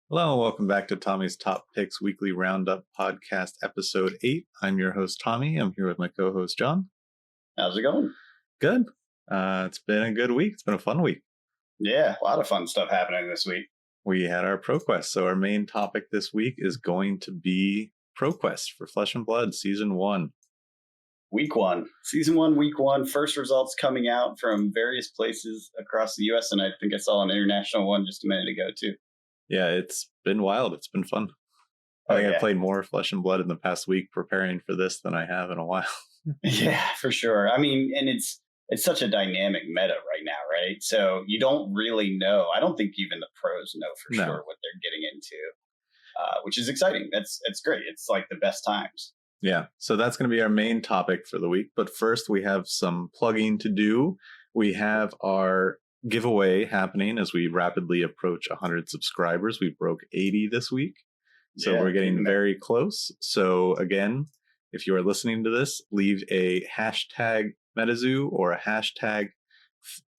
Hello, and welcome back to Tommy's Top Picks Weekly Roundup Podcast, Episode 8. I'm your host, Tommy. I'm here with my co-host, John. How's it going? Good. It's been a good week. It's been a fun week. Yeah, a lot of fun stuff happening this week. We had our ProQuest, so our main topic this week is going to be ProQuest for Flesh and Blood, Season 1. Week 1. Season 1, Week 1. First results coming out from various places across the U.S., and I think I saw an international one just a minute ago, too. Yeah, it's been wild. It's been fun. I think I played more Flesh and Blood in the past week preparing for this than I have in a while. Yeah, for sure. I mean, and it's such a dynamic meta right now, right? So you don't really know. I don't think even the pros know for sure what they're getting into, which is exciting. That's great. It's like the best times. Yeah, so that's going to be our main topic for the week. But first, we have some plugging to do. We have our giveaway happening as we rapidly approach 100 subscribers. We broke 80 this week, so we're getting very close. So again, if you are listening to this, leave a hashtag MetaZoo or a hashtag,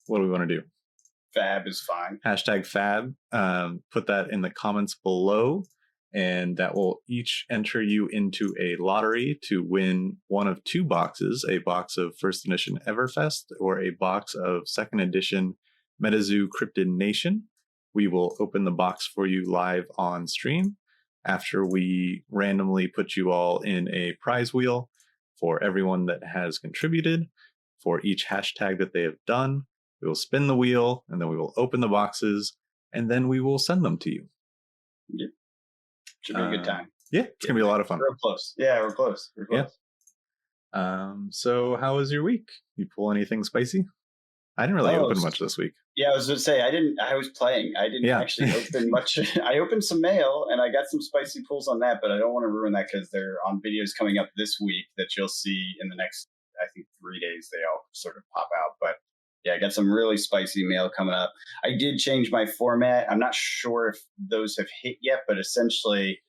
what do we want to do? Fab is fine. Hashtag Fab. Put that in the comments below, and that will each enter you into a lottery to win one of two boxes, a box of first edition Everfest or a box of second edition MetaZoo Cryptid Nation. We will open the box for you live on stream after we randomly put you all in a prize wheel for everyone that has contributed. For each hashtag that they have done, we will spin the wheel, and then we will open the boxes, and then we will send them to you. Yep. Should be a good time. Yeah, it's going to be a lot of fun. We're close. Yeah, we're close. Yeah. So how was your week? You pull anything spicy? I didn't really open much this week. Yeah, I was going to say, I was playing. I didn't actually open much. I opened some mail, and I got some spicy pulls on that, but I don't want to ruin that because they're on videos coming up this week that you'll see in the next, I think, 3 days. They all sort of pop out. But yeah, I got some really spicy mail coming up. I did change my format. I'm not sure if those have hit yet, but essentially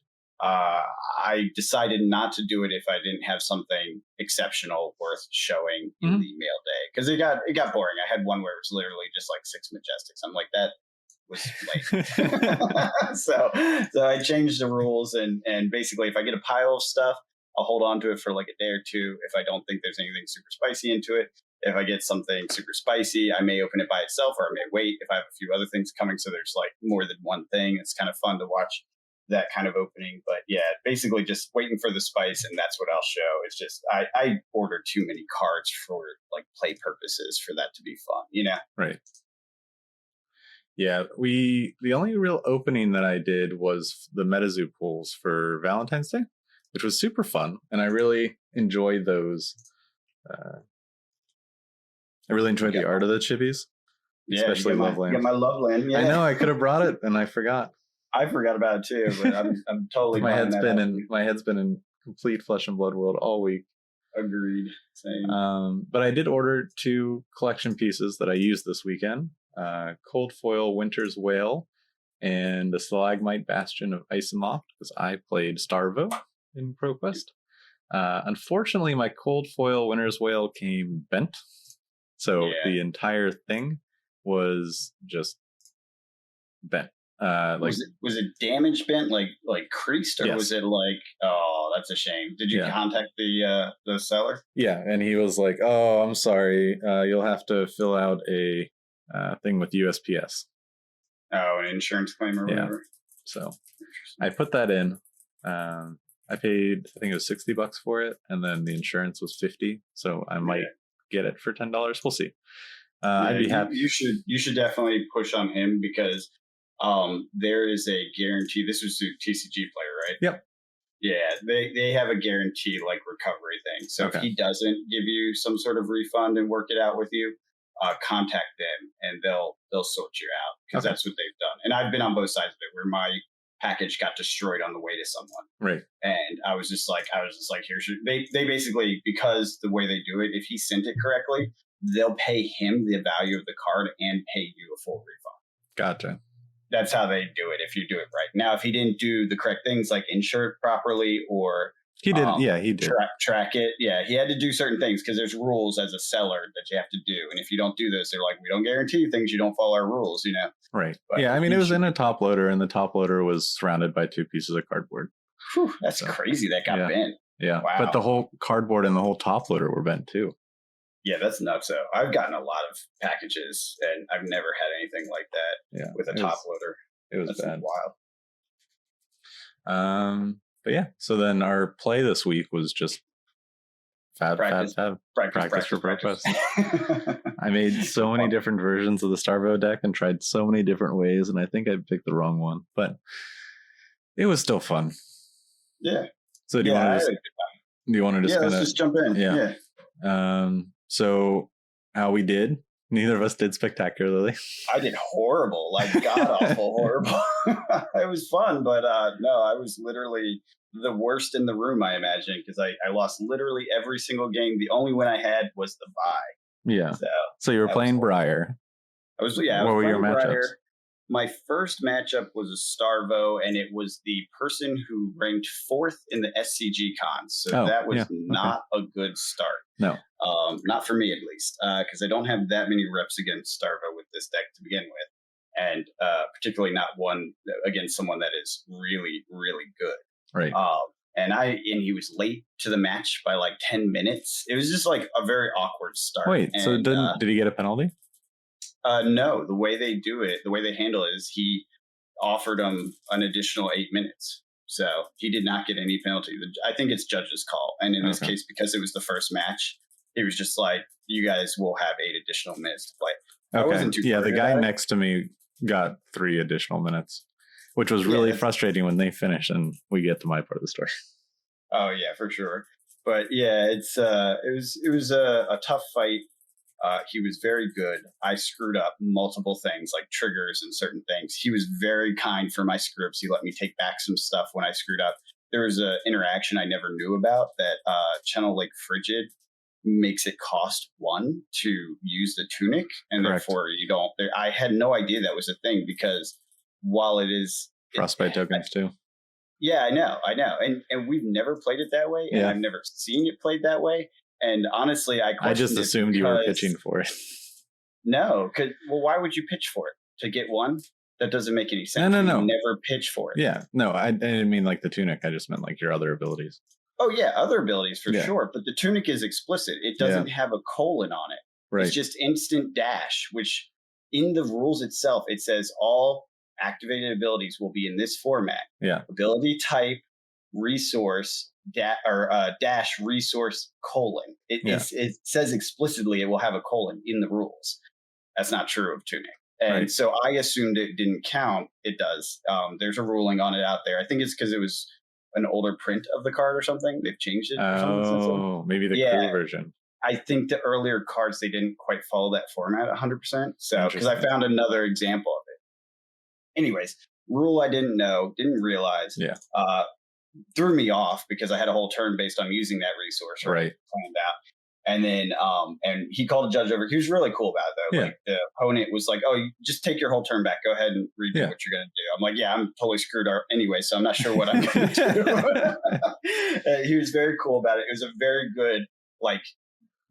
I decided not to do it if I didn't have something exceptional worth showing in the mail day, because it got boring. I had one where it was literally just like 6 Majestics. I'm like, that was lame. so I changed the rules, and basically if I get a pile of stuff, I'll hold on to it for like a day or two. If I don't think there's anything super spicy into it, if I get something super spicy, I may open it by itself, or I may wait if I have a few other things coming. So there's like more than one thing. It's kind of fun to watch that kind of opening. But yeah, basically just waiting for the spice, and that's what I'll show. It's just I ordered too many cards for like play purposes for that to be fun, you know? Right. Yeah, the only real opening that I did was the MetaZoo pools for Valentine's Day, which was super fun, and I really enjoyed those. I really enjoyed the art of the chippies, especially Loveland. Yeah, my Loveland. Yeah. I know I could have brought it, and I forgot. I forgot about it too, but I'm totally. my head's been in complete Flesh and Blood world all week. Agreed. Same. But I did order 2 collection pieces that I used this weekend: Cold Foil Winter's Whale and the Stalagmite Bastion of Isomoth, because I played Starvo in ProQuest. Unfortunately, my Cold Foil Winter's Whale came bent, so the entire thing was just bent. Was it damage bent, like creased, or was it like, oh, that's a shame? Did you contact the seller? Yeah, and he was like, oh, I'm sorry, you'll have to fill out a thing with USPS. Oh, an insurance claim or whatever. So I put that in. I paid, I think it was $60 for it, and then the insurance was $50. So I might get it for $10. We'll see. I'd be happy. You should definitely push on him, because there is a guarantee. This was through TCG Player, right? Yep. Yeah, they have a guarantee like recovery thing. So if he doesn't give you some sort of refund and work it out with you, contact them and they'll sort you out, because that's what they've done. And I've been on both sides of it, where my package got destroyed on the way to someone. Right. And I was just like, here's they basically, because the way they do it, if he sent it correctly, they'll pay him the value of the card and pay you a full refund. Gotcha. That's how they do it if you do it right. Now, if he didn't do the correct things, like insure it properly or He did. He did. Track it. Yeah, he had to do certain things because there's rules as a seller that you have to do. And if you don't do those, they're like, we don't guarantee things. You don't follow our rules, Right. But yeah, I mean, it was in a top loader, and the top loader was surrounded by 2 pieces of cardboard. Whew, that's crazy. That got bent. Yeah. Wow. But the whole cardboard and the whole top loader were bent too. Yeah, that's nuts. So I've gotten a lot of packages, and I've never had anything like that with a top loader. It was bad. Wild. But yeah, so then our play this week was just practice for progress. I made so many different versions of the Starvo deck and tried so many different ways, and I think I picked the wrong one, but it was still fun. Yeah. So do you want to just let's just jump in. Yeah. So how we did? Neither of us did spectacularly. I did horrible, like god awful horrible. It was fun, but no, I was literally the worst in the room, I imagine, because I lost literally every single game. The only win I had was the bye. Yeah. So you were playing Briar. What were your matchups? My first matchup was a Starvo, and it was the person who ranked 4th in the SCG cons. So that was not a good start. No. Not for me, at least, because I don't have that many reps against Starvo with this deck to begin with. And particularly not one against someone that is really, really good. Right. And he was late to the match by like 10 minutes. It was just like a very awkward start. Wait, so did he get a penalty? No, the way they do it, the way they handle it is he offered him an additional 8 minutes. So he did not get any penalty. I think it's judge's call. And in this case, because it was the first match, he was just like, you guys will have 8 additional minutes to play. I wasn't too the guy next to me got 3 additional minutes, which was really frustrating when they finished and we get to my part of the story. Oh yeah, for sure. But yeah, it was a tough fight. He was very good. I screwed up multiple things like triggers and certain things. He was very kind for my screw ups. He let me take back some stuff when I screwed up. There was an interaction I never knew about that Channel Lake Frigid makes it cost 1 to use the tunic, and therefore you don't. I had no idea that was a thing because while it is frostbite tokens too. Yeah, I know, and we've never played it that way, and I've never seen it played that way. And honestly, I just assumed you were pitching for it. No, why would you pitch for it to get 1? That doesn't make any sense. No. You never pitch for it. Yeah, no, I didn't mean like the tunic. I just meant like your other abilities. Oh yeah, other abilities for sure. But the tunic is explicit. It doesn't have a colon on it. Right. It's just instant dash, which in the rules itself, it says all activated abilities will be in this format. Yeah. Ability type, resource, dash resource colon. It says explicitly it will have a colon in the rules. That's not true of tunic. And so I assumed it didn't count. It does. There's a ruling on it out there. I think it's because it was an older print of the card or something. They've changed it. Oh, maybe the crew version. I think the earlier cards, they didn't quite follow that format 100%. So, because I found another example of it. Anyways, rule I didn't know, didn't realize. Yeah. Threw me off because I had a whole turn based on using that resource. Right. Planned out. And then, and he called a judge over. He was really cool about it, though. Yeah. Like the opponent was like, "Oh, you just take your whole turn back. Go ahead and redo what you're going to do." I'm like, "Yeah, I'm totally screwed up anyway, so I'm not sure what I'm going to do." He was very cool about it. It was a very good, like,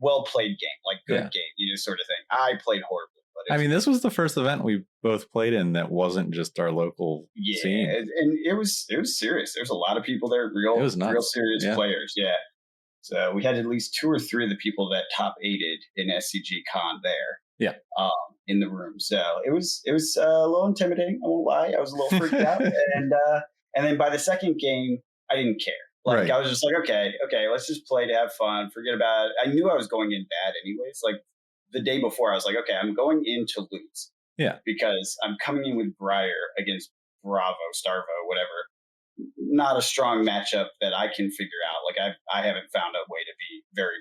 well played game, like good game, sort of thing. I played horribly. But I mean, this was the first event we both played in that wasn't just our local scene. And it was serious. There's a lot of people there, real serious players. Yeah. So we had at least 2 or 3 of the people that top 8'd in SCG Con there. Yeah. In the room. So it was a little intimidating. I won't lie. I was a little freaked out. And then by the second game, I didn't care. Like I was just like, okay, let's just play to have fun. Forget about it. I knew I was going in bad anyways. Like the day before, I was like, okay, I'm going in to lose. Yeah. Because I'm coming in with Briar against Bravo, Starvo, whatever. Not a strong matchup that I can figure out. Like I haven't found a way to be very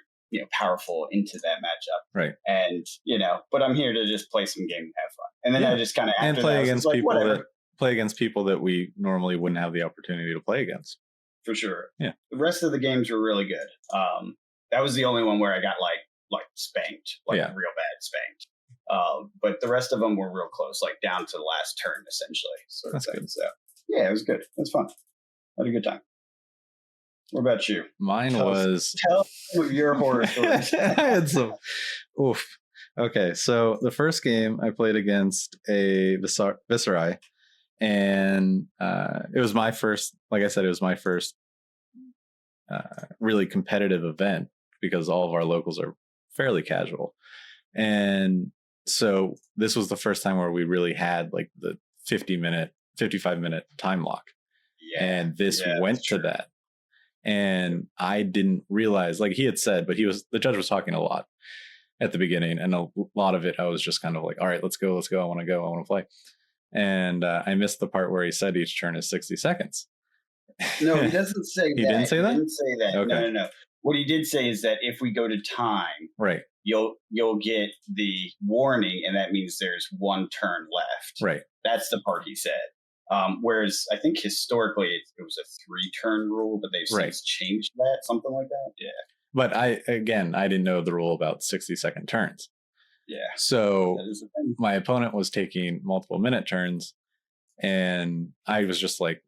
powerful into that matchup. Right. And but I'm here to just play some game and have fun. And then I just kind of and play against people that we normally wouldn't have the opportunity to play against. For sure. Yeah. The rest of the games were really good. That was the only one where I got like spanked, real bad spanked. But the rest of them were real close, like down to the last turn, essentially. That's good. So yeah, it was good. It was fun. I had a good time. What about you? Mine Tell was some of your horror stories. I had some. Oof. Okay, so the first game I played against a Viscerai, and it was my first. Like I said, it was my first really competitive event because all of our locals are fairly casual, and so this was the first time where we really had like the 55-minute time lock, and this went to that. And I didn't realize, like he had said, but the judge was talking a lot at the beginning, and a lot of it I was just kind of like, all right, let's go, I want to play. And I missed the part where he said each turn is 60 seconds. No, he doesn't say he that. Didn't say that? He didn't say that. Okay. No. What he did say is that if we go to time, right, you'll get the warning, and that means there's one turn left. Right. That's the part he said. Whereas I think historically it was a 3-turn rule, but they've since changed that, something like that. Yeah. But I didn't know the rule about 60-second turns. Yeah. So my opponent was taking multiple minute turns, and I was just like,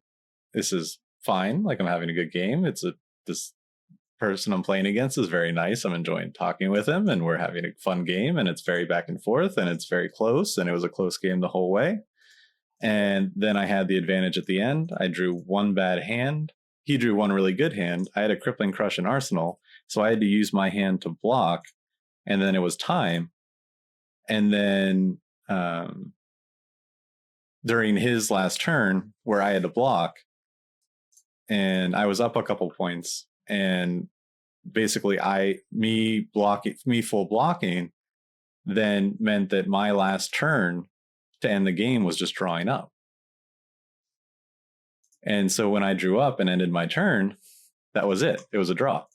this is fine. Like, I'm having a good game. This person I'm playing against is very nice. I'm enjoying talking with him, and we're having a fun game, and it's very back and forth, and it's very close, and it was a close game the whole way. And then I had the advantage at the end. I drew one bad hand. He drew one really good hand. I had a Crippling Crush in Arsenal, so I had to use my hand to block, and then it was time. And then during his last turn, where I had to block, and I was up a couple points, and basically me full blocking then meant that my last turn to end the game was just drawing up. And so when I drew up and ended my turn, that was it. It was a draw.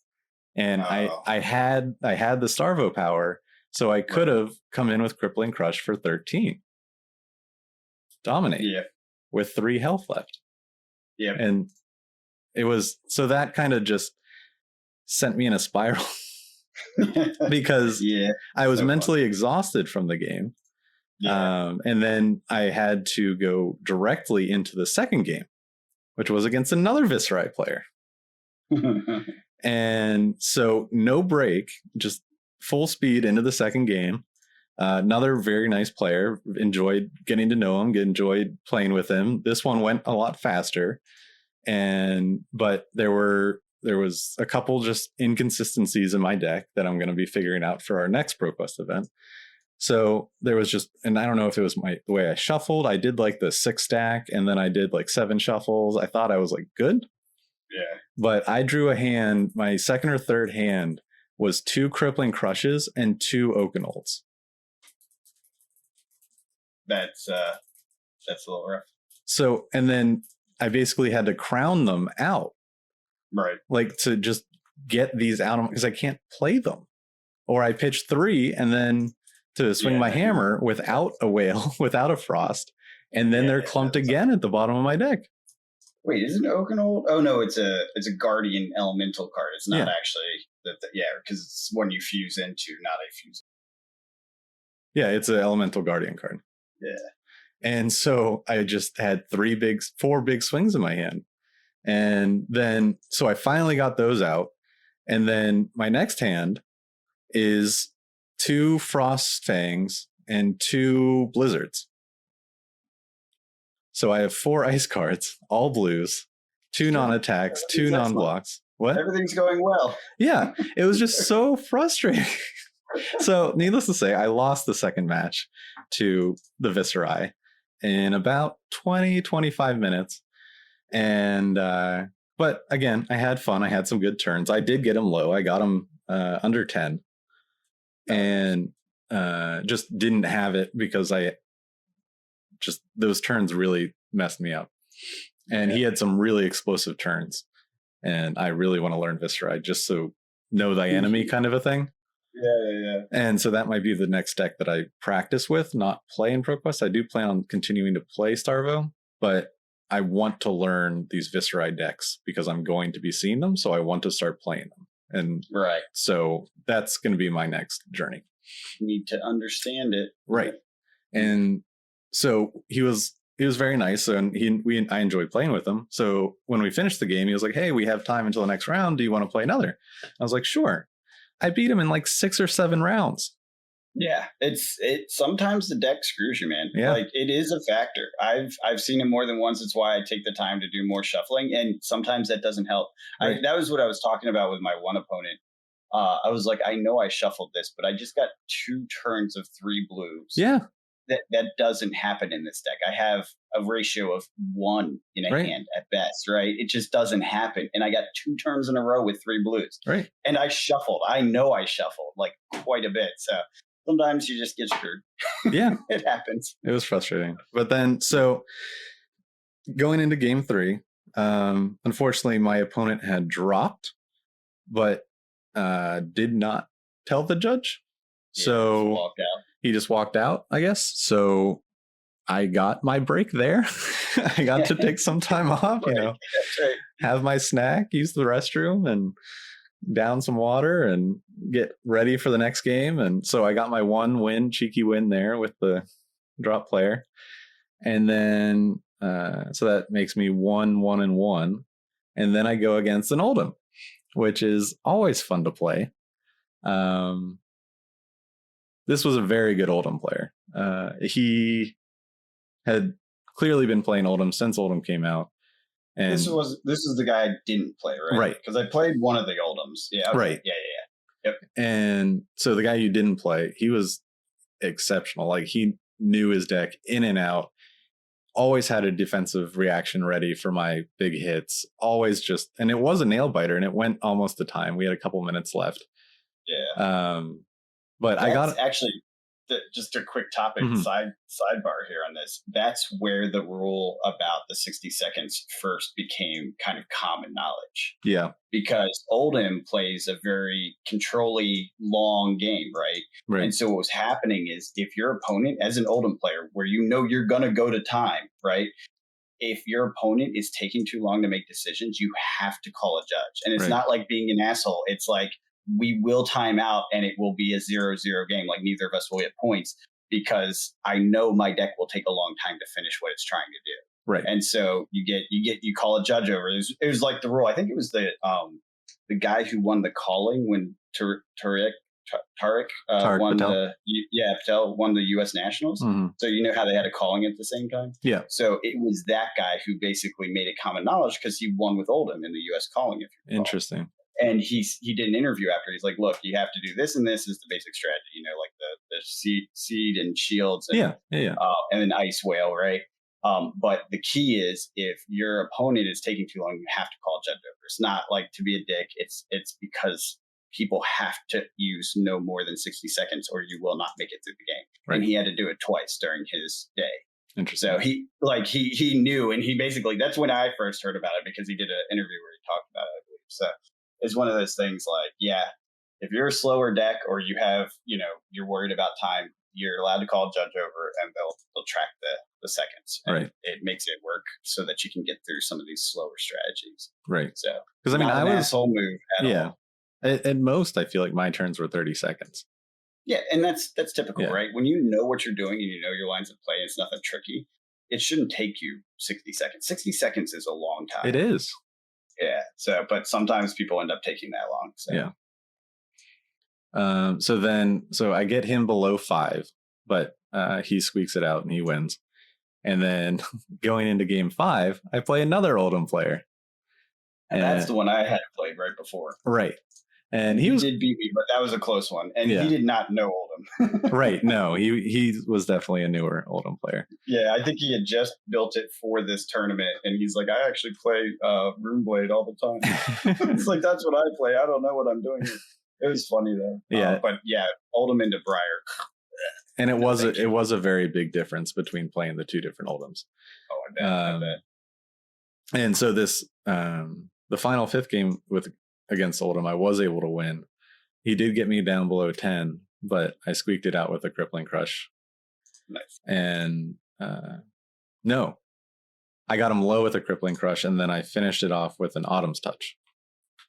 And I had the Starvo power, so I could have come in with Crippling Crush for 13. Dominate. Yeah. With 3 health left. Yeah. And it was, so that kind of just sent me in a spiral because I was mentally exhausted from the game. Yeah. And then I had to go directly into the second game, which was against another Viscerai player. And so no break, just full speed into the second game. Another very nice player. Enjoyed getting to know him, enjoyed playing with him. This one went a lot faster. But there was a couple just inconsistencies in my deck that I'm going to be figuring out for our next ProQuest event. So there was just, and I don't know if it was the way I shuffled. I did like the 6 stack, and then I did like 7 shuffles. I thought I was like good. Yeah. But I drew a hand. My second or third hand was 2 Crippling Crushes and 2 Oakenolds. That's a little rough. So, and then I basically had to crown them out. Right. Like, to just get these out because I can't play them. Or I pitched 3 and then to swing my hammer without a whale, without a frost, and then they're clumped again at the bottom of my deck. Wait, isn't Oakenold? Oh no, it's a Guardian Elemental card. It's not actually because it's one you fuse into, not a fuse. Yeah, it's an Elemental Guardian card. Yeah. And so I just had 4 big swings in my hand. And then, so I finally got those out. And then my next hand is 2 Frost Fangs and 2 Blizzards. So I have 4 ice cards, all blues, 2 non-attacks, 2 non-blocks. What? Everything's going well. Yeah, it was just so frustrating. So needless to say, I lost the second match to the Viscerai in about 20-25 minutes. And but again, I had fun. I had some good turns. I did get him low. I got him under 10, and just didn't have it because those turns really messed me up. And he had some really explosive turns, and I really want to learn Viscerai just so know thy enemy kind of a thing. Yeah. And so that might be the next deck that I practice with, not play in ProQuest. I do plan on continuing to play Starvo, but I want to learn these Viscerai decks because I'm going to be seeing them, so I want to start playing them. And so that's going to be my next journey. You need to understand it. Right. And so he was he was very nice, and I enjoyed playing with him. So when we finished the game, he was like, "Hey, we have time until the next round. Do you want to play another?" I was like, "Sure." I beat him in like 6 or 7 rounds. Yeah, sometimes the deck screws you, man. Yeah. Like it is a factor. I've seen it more than once. It's why I take the time to do more shuffling, and sometimes that doesn't help. Right. That was what I was talking about with my one opponent. I was like, I know I shuffled this, but I just got 2 turns of 3 blues. Yeah. That doesn't happen in this deck. I have a ratio of 1 in a Right. hand at best, right? It just doesn't happen. And I got 2 turns in a row with 3 blues. Right. And I shuffled. I know I shuffled like quite a bit. So sometimes you just get screwed. Yeah. It happens. It was frustrating. But then, so going into game 3, unfortunately, my opponent had dropped, but did not tell the judge. Yeah, So walked out. He just walked out, I guess. So I got my break there. I got to take some time off, you know, right. Have my snack, use the restroom, and down some water and get ready for the next game. And so I got my cheeky win there with the drop player. And then, so that makes me 1-1-1. And then I go against an Oldham, which is always fun to play. This was a very good Oldham player. He had clearly been playing Oldham since Oldham came out. And this is the guy I didn't play, right? Right. Because I played one of the Oldhams. Yeah. Okay. Right. Yeah. Yep. And so the guy you didn't play, he was exceptional. Like he knew his deck in and out. Always had a defensive reaction ready for my big hits. Always just, and it was a nail biter, and it went almost to time. We had a couple minutes left. Yeah. But I got actually just a quick topic sidebar here on this. That's where the rule about the 60 seconds first became kind of common knowledge. Yeah. Because Oldham plays a very controlly long game, right? Right. And so what was happening is if your opponent, as an Oldham player, where you know you're going to go to time, right? If your opponent is taking too long to make decisions, you have to call a judge. And it's not like being an asshole. It's like, we will time out and it will be a 0-0 game. Like neither of us will get points because I know my deck will take a long time to finish what it's trying to do. Right. And so you call a judge over. It was like the rule. I think it was the guy who won the calling when Tariq won Patel. Patel won the U.S. Nationals. Mm-hmm. So you know how they had a calling at the same time? Yeah. So it was that guy who basically made it common knowledge because he won with Oldham in the U.S. calling. If you recall. Interesting. And he did an interview after. He's like, look, you have to do this, and this is the basic strategy, like the seed and shields and, and then ice whale, right? But the key is if your opponent is taking too long, you have to call judge over. It's not like to be a dick. It's because people have to use no more than 60 seconds or you will not make it through the game. Right. And he had to do it twice during his day. Interesting. So he knew, and he basically, that's when I first heard about it because he did an interview where he talked about it, I believe. So it's one of those things like, yeah, if you're a slower deck or you have, you're worried about time, you're allowed to call judge over and they'll track the seconds. And right. It makes it work so that you can get through some of these slower strategies. Right. So, because I was asshole move at all. At most, I feel like my turns were 30 seconds. Yeah. And that's typical, right? When you know what you're doing and you know your lines of play, it's nothing tricky. It shouldn't take you 60 seconds. 60 seconds is a long time. It is. Yeah. So, but sometimes people end up taking that long. So. Yeah. So I get him below 5, but he squeaks it out and he wins. And then going into game 5, I play another Oldham player. And that's the one I had played right before. Right. And he did beat me, but that was a close one. And he did not know Oldham. Right. No, he was definitely a newer Oldham player. Yeah, I think he had just built it for this tournament. And he's like, I actually play Runeblade all the time. It's like, that's what I play. I don't know what I'm doing here. It was funny, though. Yeah. But yeah, Oldham into Briar. And it was a very big difference between playing the two different Oldhams. Oh, I bet. And so this, the final 5th game against Oldham, I was able to win. He did get me down below 10, but I squeaked it out with a crippling crush. Nice. And no, I got him low with a crippling crush, and then I finished it off with an Autumn's Touch.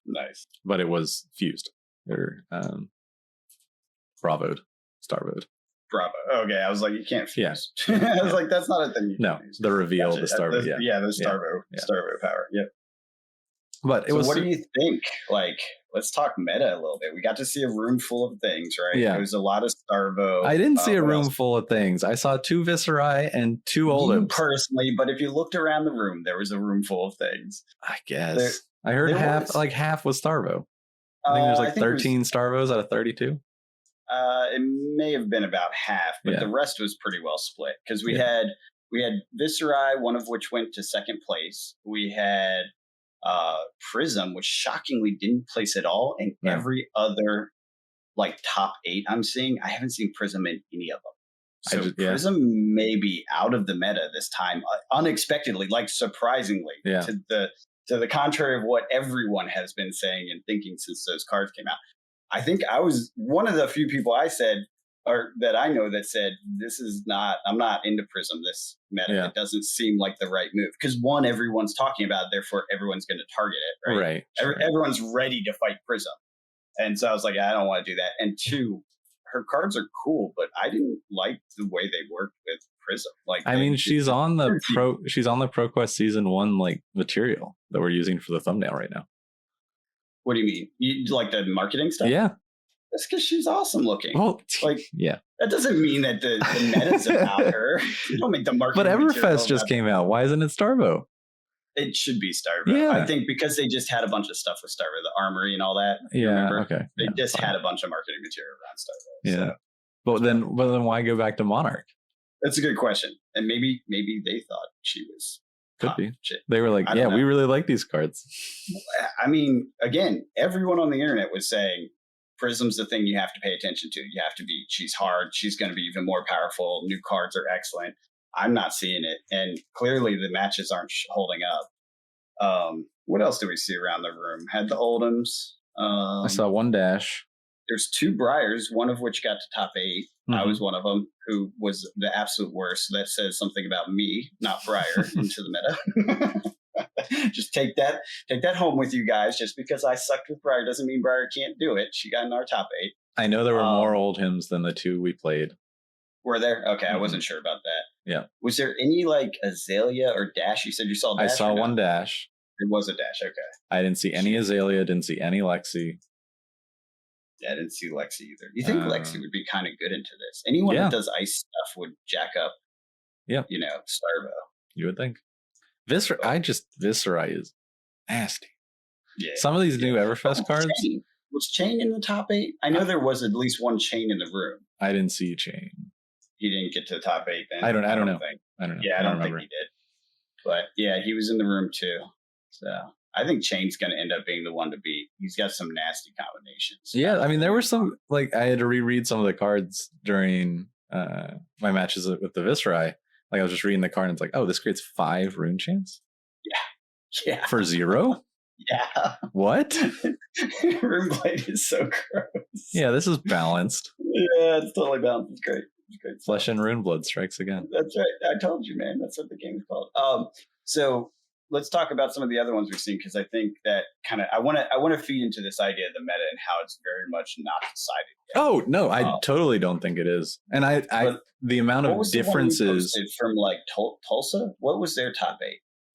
Nice. But it was fused or bravoed, starvoed. Bravo. Okay, I was like, you can't fuse. Yeah. I was like, that's not a thing. No, the reveal, gotcha. the Starvo. The Starvo power. Yep. But so what do you think? Like, let's talk meta a little bit. We got to see a room full of things, right? Yeah. There was a lot of Starvo. I didn't see a room full of things. I saw 2 Viscerai and 2 Oldhams. You personally, but if you looked around the room, there was a room full of things. I guess. I heard half was Starvo. I think there's like 13 Starvos out of 32. It may have been about half, but the rest was pretty well split because we had Viscerai, one of which went to second place. We had Prism, which shockingly didn't place at all, and every other like top 8 I'm seeing, I haven't seen Prism in any of them. So Prism may be out of the meta this time, unexpectedly, like surprisingly, to the contrary of what everyone has been saying and thinking since those cards came out. I think I was one of the few people that I know that said, I'm not into Prism this meta. Yeah. It doesn't seem like the right move. Because one, everyone's talking about it, therefore everyone's going to target it, right? Everyone's ready to fight Prism. And so I was like, I don't want to do that. And 2, her cards are cool, but I didn't like the way they worked with Prism. Like, I mean, she's on the ProQuest Season 1 like material that we're using for the thumbnail right now. What do you mean? You like the marketing stuff? Yeah. That's because she's awesome looking. Well, that doesn't mean that the meta's about her. You don't make the marketing. But Everfest just came out. Why isn't it Starvo? It should be Starvo. Yeah. I think because they just had a bunch of stuff with Starvo, the armory and all that. Yeah. Remember? Okay. They just had a bunch of marketing material around Starvo. Yeah. So. But then why go back to Monarch? That's a good question. And maybe they thought she was. Could be. Shit. They were like, we really like these cards. I mean, again, everyone on the internet was saying Prism's the thing you have to pay attention to. She's hard. She's going to be even more powerful. New cards are excellent. I'm not seeing it. And clearly the matches aren't holding up. What else do we see around the room? Had the Oldhams. I saw 1 Dash. There's 2 Briars, one of which got to top 8. Mm-hmm. I was one of them who was the absolute worst. So that says something about me, not Briar, into the meta. Just take that home with you guys. Just because I sucked with Briar doesn't mean Briar can't do it. She got in our top 8. I know there were more Oldhams than the 2 we played. Were there? Okay, I wasn't sure about that. Yeah. Was there any like Azalea or Dash? You said you saw Dash. I saw 1 Dash. It was a Dash, okay. I didn't see any Azalea, didn't see any Lexi. Yeah, I didn't see Lexi either. You think Lexi would be kind of good into this? Anyone that does ice stuff would jack up, Starvo. You would think. Viscerai is nasty. Yeah. Some of these new Everfest cards. Chain. Was Chain in the top 8? I know there was at least 1 Chain in the room. I didn't see Chain. He didn't get to the top 8 then. I don't know. I don't know. Yeah, I don't think he did. But yeah, he was in the room too. So I think Chain's going to end up being the one to beat. He's got some nasty combinations. Yeah, I mean, there were some, like, I had to reread some of the cards during my matches with the Viscerai. Like, I was just reading the card and it's like, oh, this creates 5 rune chains? Yeah. For 0? Yeah. What? Rune Blade is so gross. Yeah, this is balanced. Yeah, it's totally balanced. It's great. Flesh and Rune Blood strikes again. That's right. I told you, man. That's what the game's called. So let's talk about some of the other ones we've seen, because I think that kind of I want to feed into this idea of the meta and how it's very much not decided yet. Oh no, I totally don't think it is. And I the amount of differences from like Tulsa. What was their top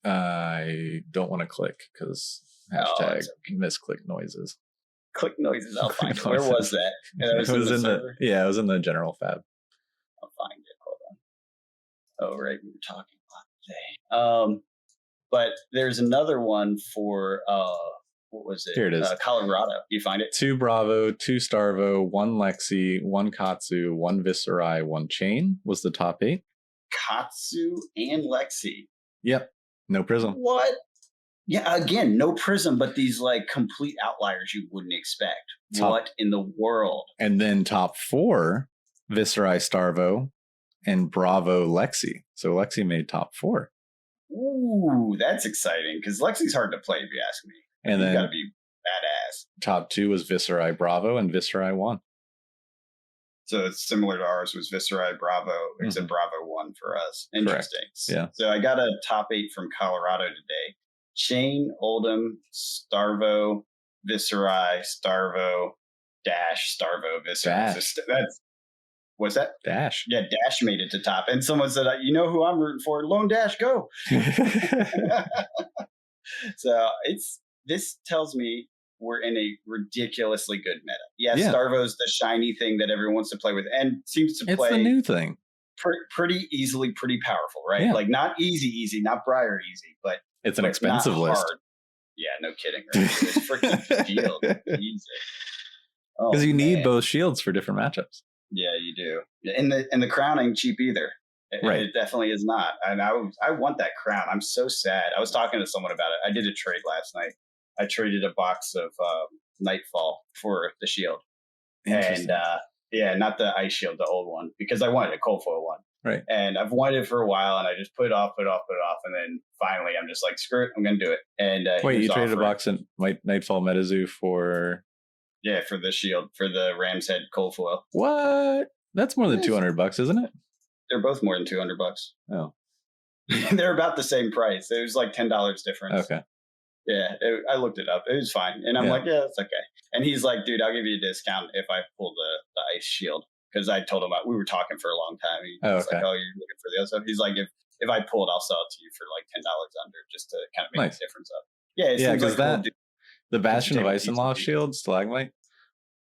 8? I don't want to click because misclick noises. Click noises. I'll find it. Where was that? It was in the general fab. I'll find it. Hold on. Oh right, we were talking about today. But there's another one for what was it? Here it is. Colorado. You find it? 2 Bravo, 2 Starvo, 1 Lexi, 1 Katsu, 1 Viscerai, 1 Chain was the top 8. Katsu and Lexi. Yep. No Prism. What? Yeah, again, no Prism, but these like complete outliers you wouldn't expect. What in the world? And then top 4, Viscerai Starvo and Bravo Lexi. So Lexi made top 4. Ooh, that's exciting, because Lexi's hard to play if you ask me. And then you gotta be badass. Top 2 was Viscerai Bravo and Viscerai 1. So it's similar to ours, was Viscerai Bravo, except Bravo 1 for us. Interesting. Correct. Yeah. So I got a top 8 from Colorado today. Chain, Oldham, Starvo, Viscerai, Starvo, Dash, Starvo, Viscerai. Dash. That's What's that? Dash. Yeah, Dash made it to top. And someone said, you know who I'm rooting for? Lone Dash, go. So this tells me we're in a ridiculously good meta. Yes, Yeah. Starvo's the shiny thing that everyone wants to play with and seems to play the new thing. Pretty easily, pretty powerful, right? Yeah. Like not easy, not Briar easy, but it's an expensive list. Hard. Yeah, no kidding. Right? This freaking shield needs it. Because you need both shields for different matchups. Yeah, you do. And the crown ain't cheap either. Right. It definitely is not. And I want that crown. I'm so sad. I was talking to someone about it. I did a trade last night. I traded a box of Nightfall for the shield. And not the ice shield, the old one, because I wanted a cold foil one. Right. And I've wanted it for a while, and I just put it off. And then finally I'm just like, screw it, I'm going to do it. And wait, you traded a box of Nightfall Metazoo for... Yeah, for the shield, for the Ram's Head cold foil. What? That's more than $200, isn't it? They're both more than $200. Oh. They're about the same price. It was like $10 difference. Okay. Yeah, I looked it up. It was fine. And I'm like, yeah, it's okay. And he's like, dude, I'll give you a discount if I pull the ice shield. Because I told him, we were talking for a long time. He was like, oh, you're looking for the other stuff? He's like, if I pull it, I'll sell it to you for like $10 under, just to kind of make the difference up. Yeah, because the Bastion of Ice and Lost shield, Stalagmite,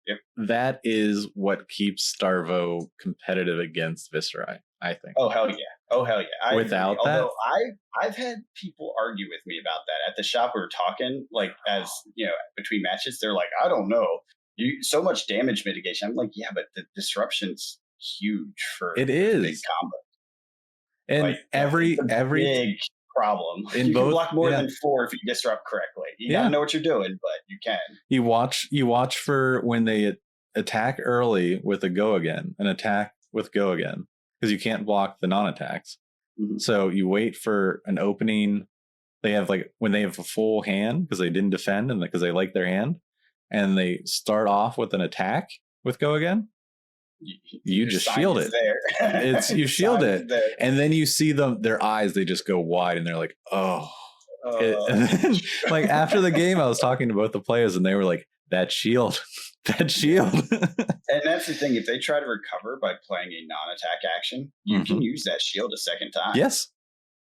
yep, that is what keeps Starvo competitive against Viscerai, I think. Oh, hell yeah. Without that? Although I've had people argue with me about that. At the shop we were talking, like, as, you know, between matches, they're like, I don't know. So much damage mitigation. I'm like, yeah, but the disruption's huge for it is big combo. And like, every big problem. You can block more than 4 if you disrupt correctly. You gotta know what you're doing, but you can. You watch for when they attack early with a go again, an attack with go again, because you can't block the non-attacks. Mm-hmm. So you wait for an opening. They have when they have a full hand because they didn't defend and because they like their hand, and they start off with an attack with go again. You just shield it. It's you shield it, and then you see their eyes. They just go wide, and they're like, "Oh." And then, after the game, I was talking to both the players, and they were like, "That shield, that shield." And that's the thing. If they try to recover by playing a non-attack action, you can use that shield a second time. Yes.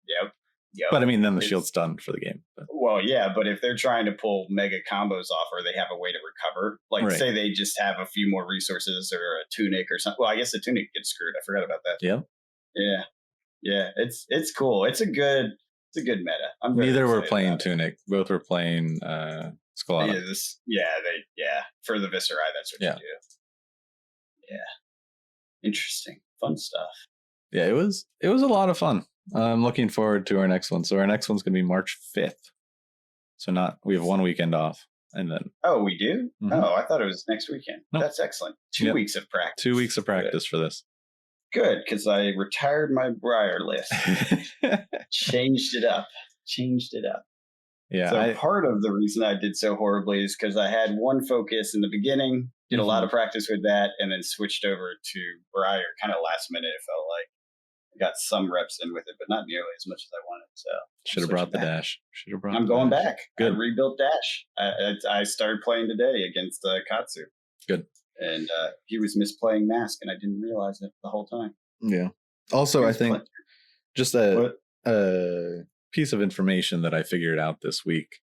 Yep. But I mean, then the shield's done for the game. Well, yeah, but if they're trying to pull mega combos off, or they have a way to recover, say they just have a few more resources or a tunic or something. Well, I guess the tunic gets screwed. I forgot about that. Yeah. It's cool. It's a good meta. Neither were playing tunic. Both were playing Skalana. For the Viscerai, that's what you do. Yeah. Interesting. Fun stuff. Yeah, it was a lot of fun. I'm looking forward to our next one. So our next one's going to be March 5th. So we have 1 weekend off, and then. Oh, we do? Mm-hmm. Oh, I thought it was next weekend. Nope. That's excellent. 2 weeks of practice. 2 weeks of practice for this. Good, because I retired my Briar list. Changed it up. Yeah. So part of the reason I did so horribly is because I had one focus in the beginning, did a lot of practice with that, and then switched over to Briar kind of last minute. It felt like. Got some reps in with it, but not nearly as much as I wanted. So should have brought the dash. I'm going back. Good. I rebuilt dash. I started playing today against Katsu. Good. And he was misplaying mask, and I didn't realize it the whole time. Yeah. Also, I think just a piece of information that I figured out this week,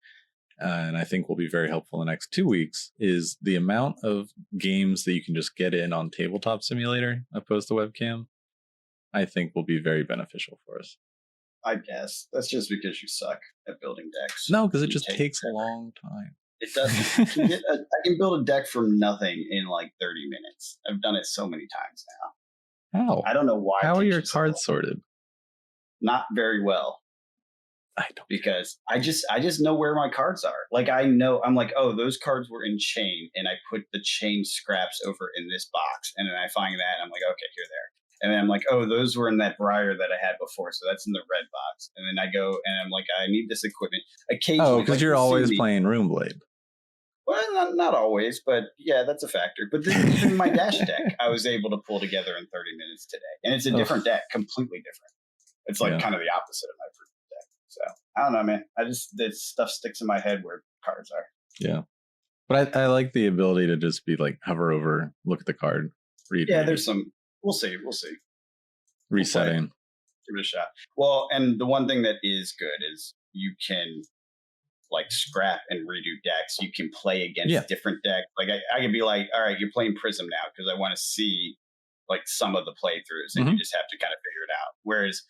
and I think will be very helpful in the next 2 weeks, is the amount of games that you can just get in on Tabletop Simulator opposed to webcam. I think will be very beneficial for us. I guess that's just because you suck at building decks. No, because it just takes a long time. It does. I can build a deck from nothing in like 30 minutes. I've done it so many times now. How? I don't know why. How are your cards sorted? Not very well. I don't. Because I just know where my cards are. Like I'm like, oh, those cards were in chain, and I put the chain scraps over in this box, and then I find that, and I'm like, okay, here they are. And then I'm like, oh, those were in that Briar that I had before, so that's in the red box. And then I go and I'm like, I need this equipment. Occasionally, because you're always playing Runeblade. Well, not always, but yeah, that's a factor. But even my dash deck, I was able to pull together in 30 minutes today, and it's a different deck, completely different. It's like kind of the opposite of my previous deck. So I don't know, man. This stuff sticks in my head where cards are. Yeah, but I like the ability to just be like hover over, look at the card, read. Yeah, there's some. We'll see. We'll see. Resetting. Give it a shot. Well, and the one thing that is good is you can like scrap and redo decks. You can play against different decks. Like I could be like, all right, you're playing Prism now because I want to see like some of the playthroughs, and you just have to kind of figure it out. Whereas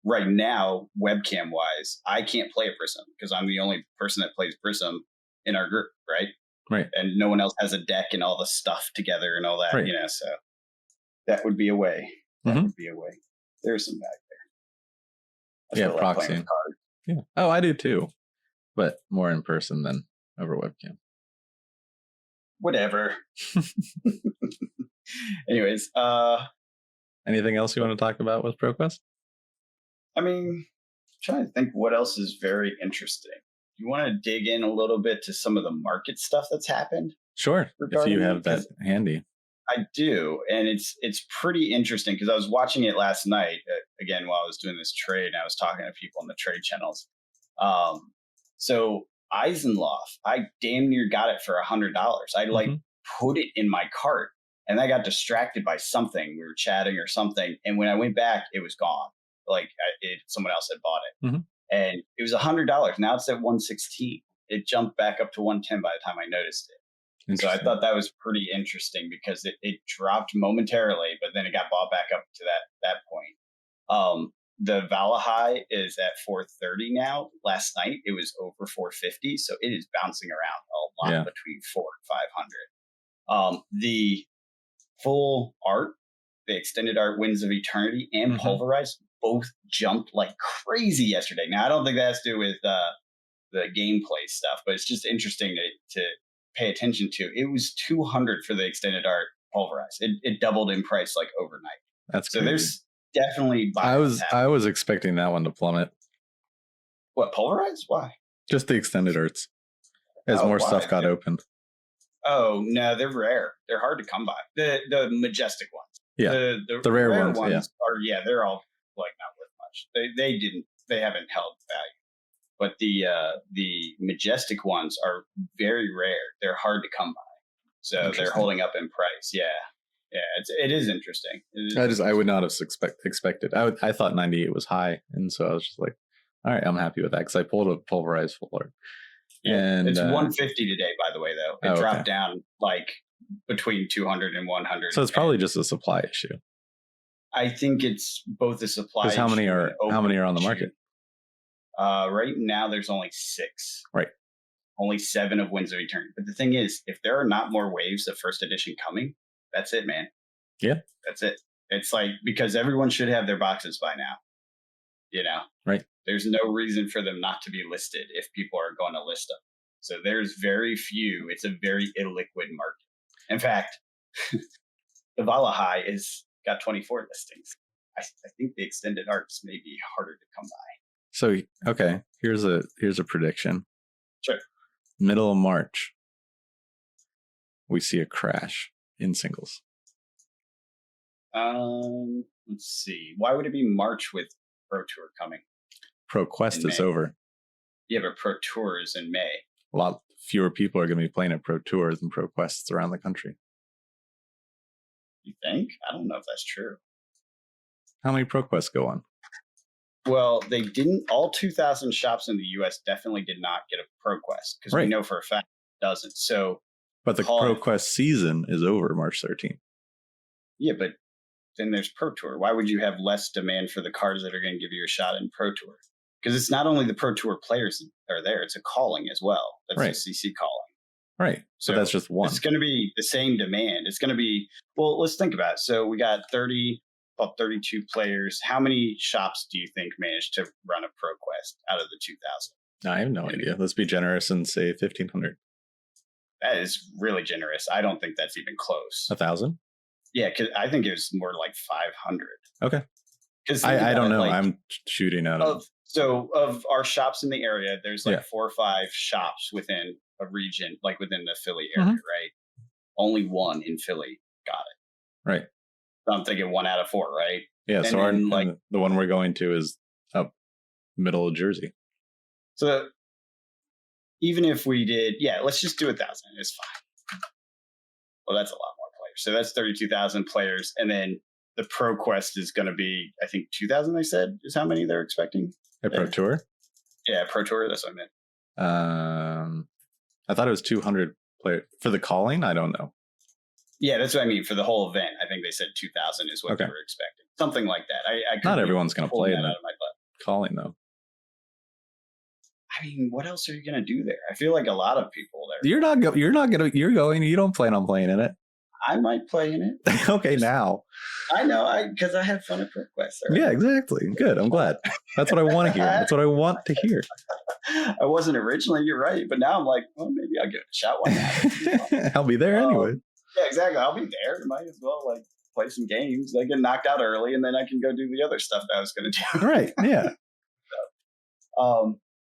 right now, webcam wise, I can't play a Prism because I'm the only person that plays Prism in our group, right? Right. And no one else has a deck and all the stuff together and all that, you know. So that would be a way. That would be a way. There's some back there. Yeah, proxying. Yeah. Oh, I do too, but more in person than over webcam. Whatever. Anyways, anything else you want to talk about with ProQuest? I mean, I'm trying to think what else is very interesting. You want to dig in a little bit to some of the market stuff that's happened? Sure, if you have that handy. I do, and it's pretty interesting because I was watching it last night again while I was doing this trade. And I was talking to people in the trade channels. So Eisenloff, I damn near got it for $100. I like put it in my cart, and I got distracted by something. We were chatting or something, and when I went back, it was gone. Like someone else had bought it, and it was $100. Now it's at 116. It jumped back up to 110 by the time I noticed it. So I thought that was pretty interesting because it dropped momentarily, but then it got bought back up to that point. The Vala high is at 430 now. Last night it was over 450, so it is bouncing around a lot between 4 and 500. The full art, the extended art Winds of Eternity and Pulverized both jumped like crazy yesterday. Now I don't think that has to do with the gameplay stuff, but it's just interesting to pay attention to. It was 200 for the extended art Pulverized. It doubled in price like overnight. That's so crazy. There's definitely I was expecting that one to plummet. What, Pulverized? Why? Just the extended arts as more stuff got opened. Oh no, they're rare. They're hard to come by. The majestic ones. Yeah. The rare ones are they're all like not worth much. They haven't held value. But the majestic ones are very rare. They're hard to come by. So they're holding up in price. Yeah. It is interesting. I would not have expected. I thought 98 was high, and so I was just like, all right, I'm happy with that because I pulled a Pulverized full art. Yeah, and it's 150 today, by the way. Though it dropped down like between 200 and 100. So it's probably just a supply issue. I think it's both a supply. Because how many are on the market? Right now, there's only 6. Right. Only 7 of Winds of Eternity. But the thing is, if there are not more waves of first edition coming, that's it, man. Yeah. That's it. It's like, because everyone should have their boxes by now. You know? Right. There's no reason for them not to be listed if people are going to list them. So there's very few. It's a very illiquid market. In fact, the Vala High got 24 listings. I think the extended arts may be harder to come by. So, okay, here's a prediction. Sure. Middle of March, we see a crash in singles. Let's see. Why would it be March with Pro Tour coming? ProQuest is over. Yeah, but Pro Tour is in May. A lot fewer people are going to be playing at Pro Tours and ProQuests around the country. You think? I don't know if that's true. How many ProQuests go on? Well, they didn't. All 2,000 shops in the U.S. definitely did not get a ProQuest because we know for a fact it doesn't. So, but the ProQuest season is over March 13th. Yeah, but then there's Pro Tour. Why would you have less demand for the cards that are going to give you a shot in Pro Tour? Because it's not only the Pro Tour players that are there; it's a calling as well. That's a CC calling. Right. So that's just one. It's going to be the same demand. It's going to be, well, let's think about it. So we got about 32 players. How many shops do you think managed to run a ProQuest out of the 2,000? I have no idea. Let's be generous and say 1,500. That is really generous. I don't think that's even close. 1,000? Yeah, because I think it was more like 500. Okay. Because I don't know. Like, I'm shooting out of. So of our shops in the area, there's like 4 or 5 shops within a region, like within the Philly area, right? Only one in Philly got it. Right. So I'm thinking 1 out of 4, right? Yeah. And so the one we're going to is up middle of Jersey. So even if we did, let's just do 1,000. It's fine. Well, that's a lot more players. So that's 32,000 players. And then the Pro Quest is going to be, I think 2,000. They said is how many they're expecting. A Pro Tour. Yeah, Pro Tour. That's what I meant. I thought it was 200 players for the calling. I don't know. Yeah, that's what I mean for the whole event. I think they said 2,000 is what they were expecting, something like that. I not everyone's going to play that out of my butt. Calling though. I mean, what else are you going to do there? I feel like a lot of people there. You're going. You don't plan on playing in it. I might play in it. Okay, now. I know, because I had fun at ProQuest. Right? Yeah, exactly. Good. I'm glad. That's what I want to hear. That's what I want to hear. I wasn't originally. You're right, but now I'm like, well, maybe I'll give it a shot. Why not? I'll be there anyway. Yeah, exactly. I'll be there. Might as well play some games. I get knocked out early, and then I can go do the other stuff that I was going to do. Right. Yeah.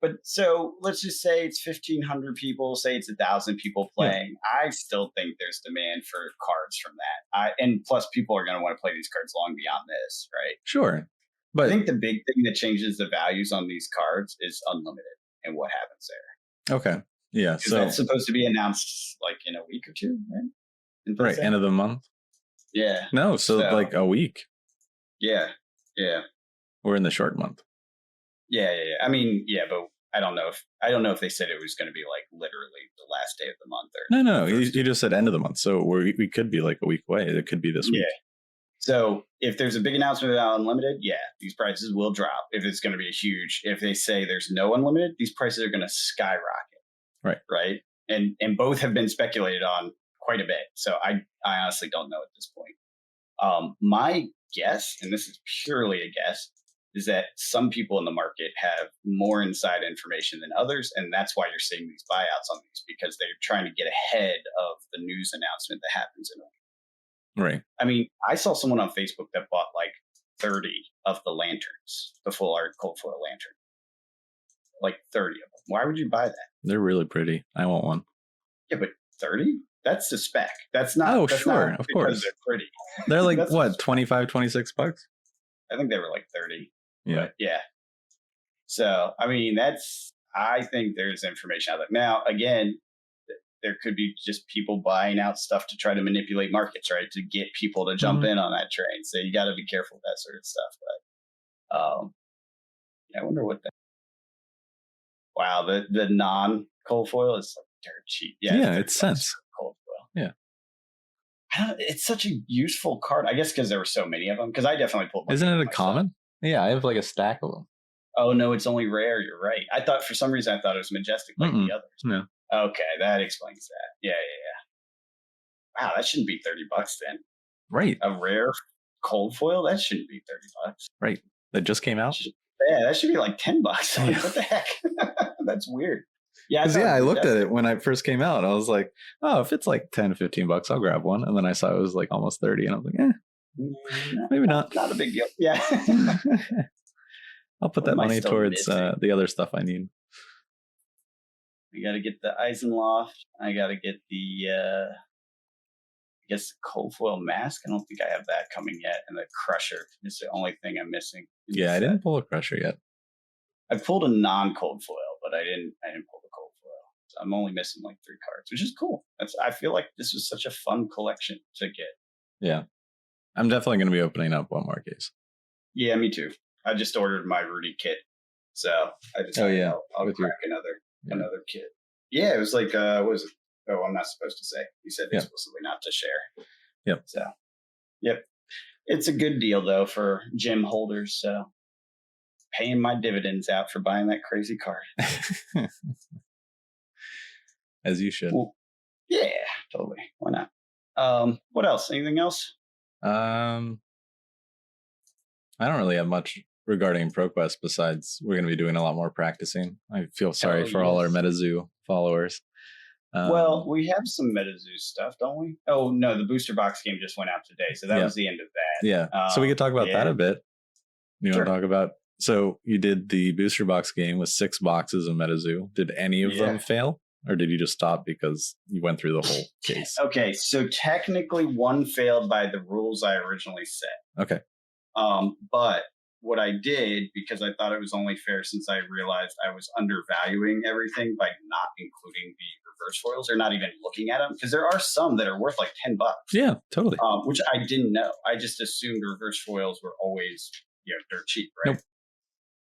But so let's just say it's 1,500 people. Say it's 1,000 people playing. Yeah. I still think there's demand for cards from that. And plus, people are going to want to play these cards long beyond this, right? Sure. But I think the big thing that changes the values on these cards is unlimited and what happens there. Okay. Yeah. So that's supposed to be announced in a week or two, right? Right. End of the month. Yeah. No. So a week. Yeah. Yeah. We're in the short month. Yeah. I mean, yeah, but I don't know if they said it was going to be literally the last day of the month or no. You just said end of the month, so we could be a week away. It could be this week. Yeah. So if there's a big announcement about unlimited, these prices will drop. If it's going to be if they say there's no unlimited, these prices are going to skyrocket. Right. Right. And both have been speculated on quite a bit. So I honestly don't know at this point. My guess, and this is purely a guess, is that some people in the market have more inside information than others, and that's why you're seeing these buyouts on these, because they're trying to get ahead of the news announcement that happens in a week. Right. I mean, I saw someone on Facebook that bought 30 of the lanterns, the full art cold foil lantern. 30 of them. Why would you buy that? They're really pretty. I want one. Yeah, but 30? That's the spec. That's not. Oh, that's sure. not of course. They're pretty. They're what, $25, $26? I think they were 30. Yeah. But yeah. So, I mean, I think there's information out there. Now, again, there could be just people buying out stuff to try to manipulate markets, right? To get people to jump in on that train. So you got to be careful with that sort of stuff. But I wonder what that. Wow, the non-cold foil is dirt cheap. Yeah, it's cents. Cold foil. Yeah. It's such a useful card. I guess because there were so many of them. Because I definitely pulled. Isn't it a common? Yeah, I have a stack of them. Oh no, it's only rare. You're right. I thought for some reason it was majestic like the others. No. Okay, that explains that. Yeah. Wow, that shouldn't be $30 then. Right. A rare cold foil, that shouldn't be $30. Right. That just came out. That should be $10. What the heck? That's weird. Yeah, I looked at it when I first came out. I was like, oh, if it's $10 to $15, I'll grab one. And then I saw it was almost 30, and I was like, maybe not. Not a big deal. Yeah. I'll put that money towards the other stuff I need. We got to get the Eisenloft. I got to get the, the cold foil mask. I don't think I have that coming yet. And the crusher is the only thing I'm missing. Yeah, I didn't pull a crusher yet. I pulled a non-cold foil, but I didn't pull the cold foil. So I'm only missing 3 cards, which is cool. I feel like this was such a fun collection to get. Yeah. I'm definitely going to be opening up one more case. Yeah, me too. I just ordered my Rudy kit. So I just I'll crack another kit. Yeah, it was what was it? Oh, I'm not supposed to say. He said explicitly not to share. Yep. So, yep. It's a good deal, though, for gym holders. So, paying my dividends out for buying that crazy card. As you should. Well, yeah, totally. Why not? What else? Anything else? I don't really have much regarding ProQuest besides we're going to be doing a lot more practicing. I feel sorry for all our MetaZoo followers. Well, we have some MetaZoo stuff, don't we? Oh, no, the booster box game just went out today, so that was the end of that. Yeah, so we could talk about that a bit. You want to talk about, so you did the booster box game with 6 boxes of MetaZoo. Did any of them fail? Or did you just stop because you went through the whole case? Okay, so technically one failed by the rules I originally set. Okay. But what I did, because I thought it was only fair since I realized I was undervaluing everything by not including the reverse foils or not even looking at them, because there are some that are worth like $10. Yeah, totally. Which I didn't know. I just assumed reverse foils were always dirt cheap, right? Nope.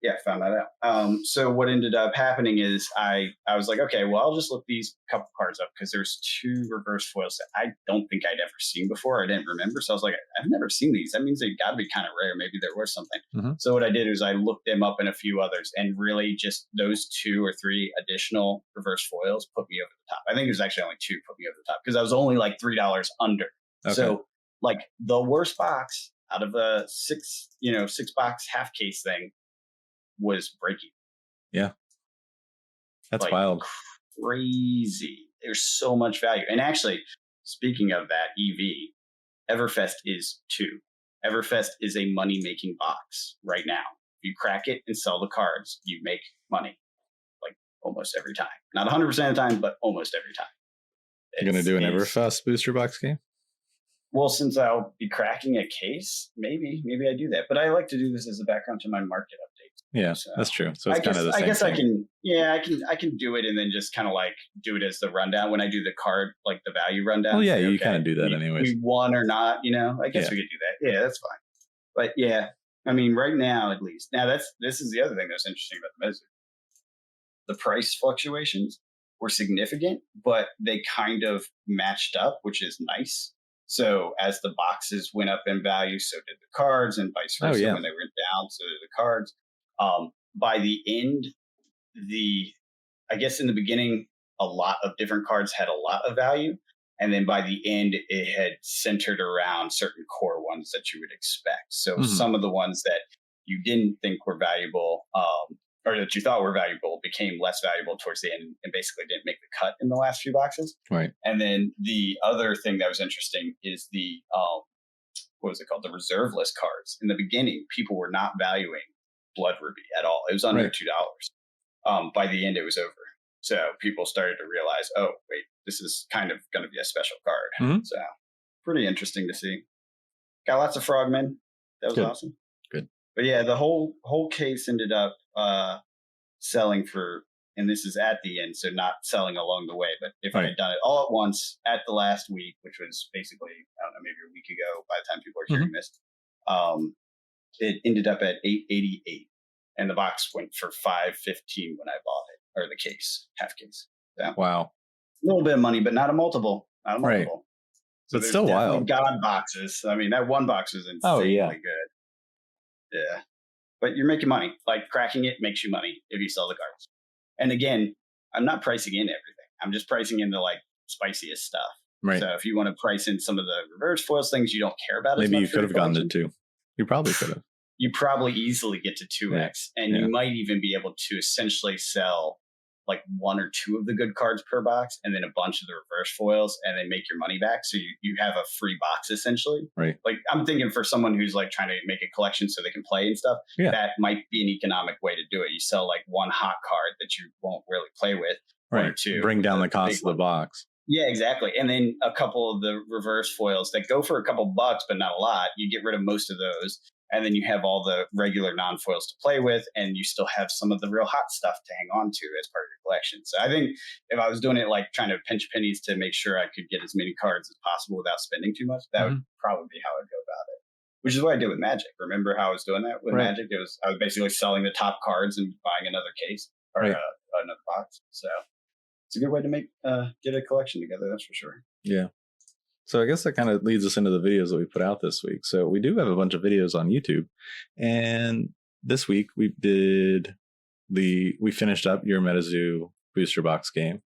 Yeah, I found that out. So what ended up happening is I was like, okay, well, I'll just look these couple cards up, because there's 2 reverse foils that I don't think I'd ever seen before. I didn't remember. So I was like, I've never seen these. That means they got to be kind of rare. Maybe they're worth something. Mm-hmm. So what I did is I looked them up and a few others, and really just those 2 or 3 additional reverse foils put me over the top. I think it was actually only 2 put me over the top, because I was only like $3 under. Okay. So like the worst box out of the 6 box half case thing was breaking. Yeah. That's like, wild. Crazy. There's so much value. And actually, speaking of that EV, Everfest is too. Everfest is a money-making box right now. If you crack it and sell the cards, you make money. Like almost every time. Not 100% of the time, but almost every time. You're going to do an Everfest booster box game? Well, since I'll be cracking a case, maybe I do that. But I like to do this as a background to my market updates. Yeah, so that's true. So it's kind of the same. I guess thing. I can do it and then just kind of like do it as the rundown when I do the card, like the value rundown. Well, yeah, you kind of do that anyways. We won or not, I guess we could do that. Yeah, that's fine. But yeah, I mean, right now at least. Now this is the other thing that's interesting about the Mezzo. The price fluctuations were significant, but they kind of matched up, which is nice. So as the boxes went up in value, so did the cards, and vice versa. When they went down, so did the cards. By the end, I guess in the beginning, a lot of different cards had a lot of value. And then by the end, it had centered around certain core ones that you would expect. So some of the ones that you didn't think were valuable, or that you thought were valuable, became less valuable towards the end and basically didn't make the cut in the last few boxes. Right. And then the other thing that was interesting is the, what was it called? The reserve list cards. In the beginning, people were not valuing Blood Ruby at all. It was under $2. By the end, it was over. So people started to realize, oh, wait, this is kind of going to be a special card. So pretty interesting to see. Got lots of frogmen. That was awesome. Good. But yeah, the whole case ended up selling for, and this is at the end, so not selling along the way, but if I had done it all at once at the last week, which was basically, I don't know, maybe a week ago by the time people are hearing this, it ended up at $888, and the box went for $515 when I bought it, or the case, half case. So, wow. A little bit of money, but not a multiple. Not a multiple. Right. So it's still wild. God boxes. I mean, that one box was insanely good. Yeah. But you're making money. Like, cracking it makes you money if you sell the cards. And again, I'm not pricing in everything. I'm just pricing in the like spiciest stuff. Right. So if you want to price in some of the reverse foils things you don't care about, maybe you could have gone to 2. You probably could have. You probably easily get to 2x, and you might even be able to essentially sell like 1 or 2 of the good cards per box, and then a bunch of the reverse foils, and then make your money back. So you have a free box essentially. Right. Like, I'm thinking for someone who's like trying to make a collection so they can play and stuff, that might be an economic way to do it. You sell like 1 hot card that you won't really play with, right? 1 or 2. Bring down the cost of the box. Yeah, exactly. And then a couple of the reverse foils that go for a couple bucks, but not a lot. You get rid of most of those. And then you have all the regular non-foils to play with, and you still have some of the real hot stuff to hang on to as part of your collection. So I think if I was doing it like trying to pinch pennies to make sure I could get as many cards as possible without spending too much, that would probably be how I'd go about it. Which is what I did with Magic. Remember how I was doing that with Magic? I was basically selling the top cards and buying another case or another box. So it's a good way to make get a collection together. That's for sure. Yeah. So I guess that kind of leads us into the videos that we put out this week. So we do have a bunch of videos on YouTube. And this week we finished up your MetaZoo booster box game.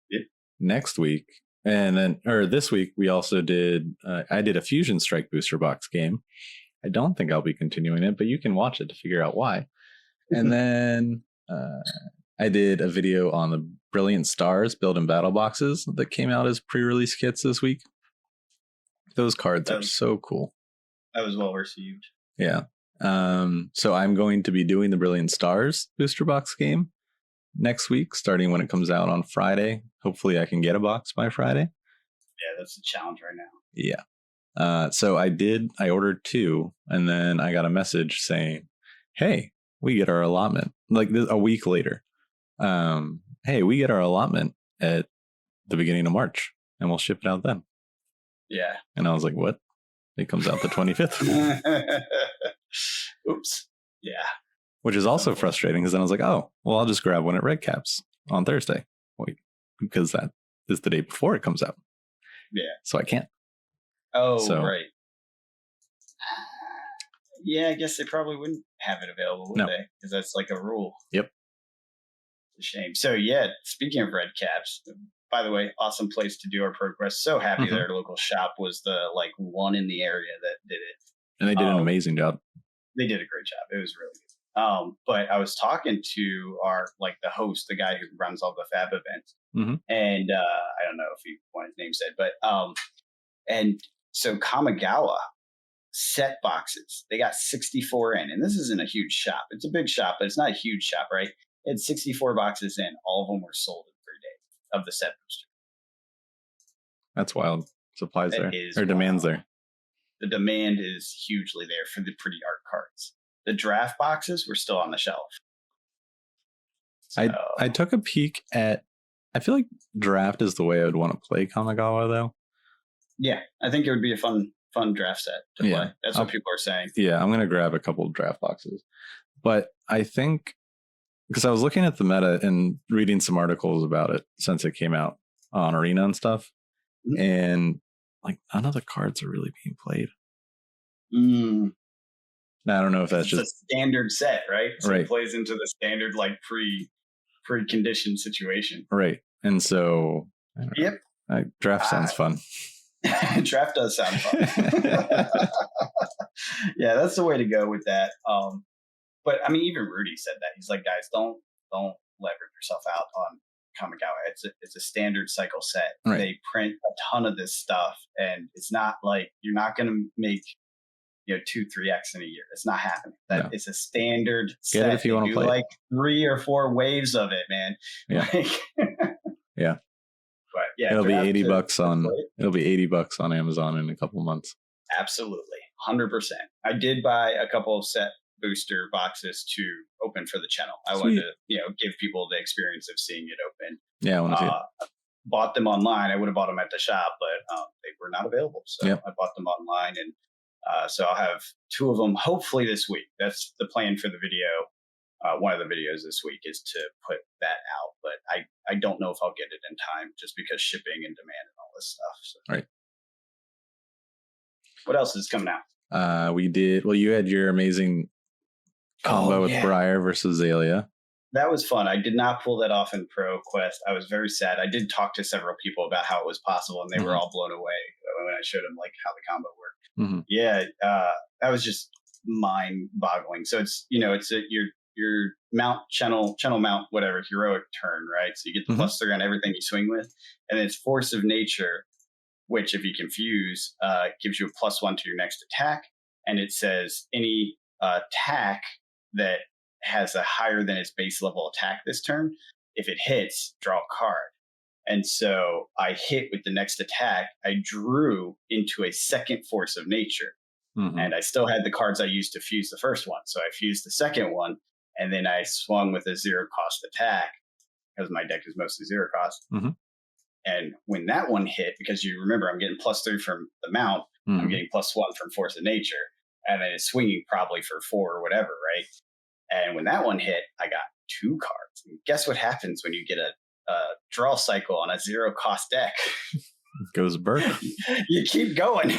Yep. Next week, this week we also did, I did a Fusion Strike booster box game. I don't think I'll be continuing it, but you can watch it to figure out why. And then I did a video on the Brilliant Stars build and battle boxes that came out as pre-release kits this week. Those cards are so cool. That was well received. Yeah. So I'm going to be doing the Brilliant Stars booster box game next week, starting when it comes out on Friday. Hopefully I can get a box by Friday. Yeah, that's the challenge right now. Yeah. So I ordered 2, and then I got a message saying, hey, we get our allotment like a week later. Hey, we get our allotment at the beginning of March, and we'll ship it out then. Yeah. And I was like, what? It comes out the 25th. Oops. Yeah. Which is also frustrating because then I was like, oh, well, I'll just grab one at Red Caps on Thursday. Wait, because that is the day before it comes out. Yeah. So I can't. Oh, right. Yeah, I guess they probably wouldn't have it available, would they? Because that's like a rule. Yep. It's a shame. So, yeah, speaking of Red Caps, by the way, awesome place to do our ProQuest. So happy that our local shop was the one in the area that did it. And they did an amazing job. They did a great job. It was really good. But I was talking to the host, the guy who runs all the Fab events. And I don't know if he wanted his name said, but and so Kamigawa set boxes. They got 64 in, and this isn't a huge shop. It's a big shop, but it's not a huge shop, right? It had 64 boxes in. All of them were sold in 3 days of the set booster. That's wild. Supplies there. Or demand's there. The demand is hugely there for the pretty art cards. The draft boxes were still on the shelf. So, I took a peek at, I feel like draft is the way I would want to play Kamigawa, though. Yeah, I think it would be a fun draft set to play. That's what people are saying. Yeah, I'm going to grab a couple of draft boxes. But I think, because I was looking at the meta and reading some articles about it since it came out on Arena and stuff, and none of the cards are really being played. Now, I don't know if that's just a standard set, right? So it plays into the standard pre-conditioned situation. Right. And so draft sounds fun. Draft does sound fun. Yeah, that's the way to go with that. But I mean, even Rudy said that. He's like, guys, don't leverage yourself out on Kamigawa. It's a standard cycle set. Right. They print a ton of this stuff, and it's not like you're not going to make 2-3x in a year. It's not happening. It's a standard set. Get it if you want to play. 3 or 4 waves of it, man. Yeah. Yeah. But yeah, it'll be $80 on. It'll be $80 on Amazon in a couple months. Absolutely, 100%. I did buy a couple of set booster boxes to open for the channel. I wanted to, give people the experience of seeing it open. Yeah, I want to see it. Bought them online. I would have bought them at the shop, but they were not available. So I bought them online, and so I'll have 2 of them hopefully this week. That's the plan for the video. One of the videos this week is to put that out, but I don't know if I'll get it in time just because shipping and demand and all this stuff. So. Right. What else is coming out? You had your amazing combo with Briar versus Azalea. That was fun. I did not pull that off in ProQuest. I was very sad. I did talk to several people about how it was possible, and they were all blown away when I showed them how the combo worked. Yeah, that was just mind-boggling. So it's your mount channel mount whatever heroic turn, right? So you get the +3 on everything you swing with, and it's Force of Nature, which if you confuse gives you a +1 to your next attack, and it says any attack that has a higher than its base level attack this turn, if it hits, draw a card. And so I hit with the next attack. I drew into a second Force of Nature. And I still had the cards I used to fuse the first one. So I fused the second one, and then I swung with a 0-cost attack because my deck is mostly 0 cost. And when that one hit, because you remember I'm getting +3 from the mount, I'm getting +1 from Force of Nature, and then it's swinging probably for 4 or whatever, right? And when that one hit, I got 2 cards. And guess what happens when you get a draw cycle on a 0-cost deck? Goes berserk. You keep going.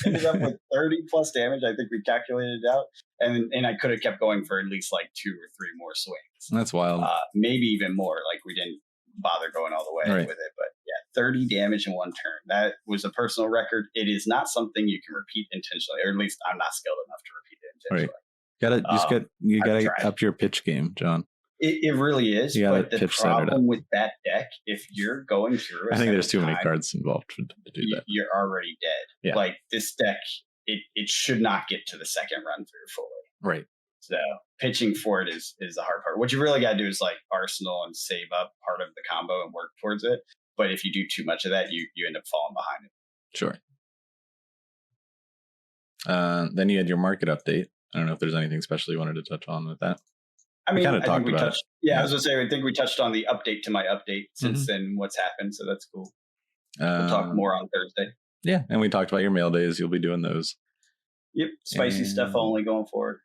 Ended up with 30 plus damage. I think we calculated it out, and I could have kept going for at least 2 or 3 more swings. That's wild. Maybe even more. We didn't bother going all the way with it, but yeah, 30 damage in 1 turn. That was a personal record. It is not something you can repeat intentionally, or at least I'm not skilled enough to repeat it intentionally. You gotta up your pitch game, John. It really is, but the problem with that deck, if you're going through I think there's too many cards involved to do that. You're already dead. Yeah. This deck, it should not get to the second run through fully. Right. So pitching for it is the hard part. What you really got to do is arsenal and save up part of the combo and work towards it. But if you do too much of that, you end up falling behind it. Sure. Then you had your market update. I don't know if there's anything special you wanted to touch on with that. I mean, I think we touched. Yeah, Yeah. I was gonna say, I think we touched on the update to my update since then. What's happened? So that's cool. We'll talk more on Thursday. Yeah, and we talked about your mail days. You'll be doing those. Yep, spicy stuff only going forward.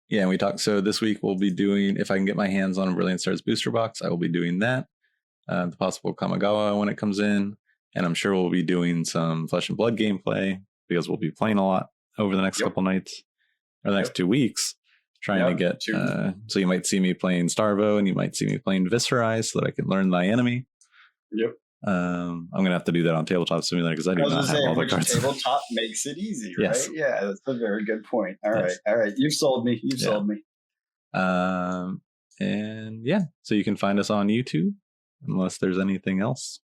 Yeah, and we talked. So this week we'll be doing, if I can get my hands on a Brilliant Stars booster box, I will be doing that. The possible Kamigawa when it comes in, and I'm sure we'll be doing some Flesh and Blood gameplay because we'll be playing a lot over the next couple nights or the next 2 weeks, trying to get. So you might see me playing Starvo, and you might see me playing Viscerize, so that I can learn my enemy. Yep. I'm gonna have to do that on Tabletop Simulator because I do not have all the cards. Tabletop makes it easy, right? Yes. Yeah, that's a very good point. All right. You've sold me. Sold me. And yeah, so you can find us on YouTube, unless there's anything else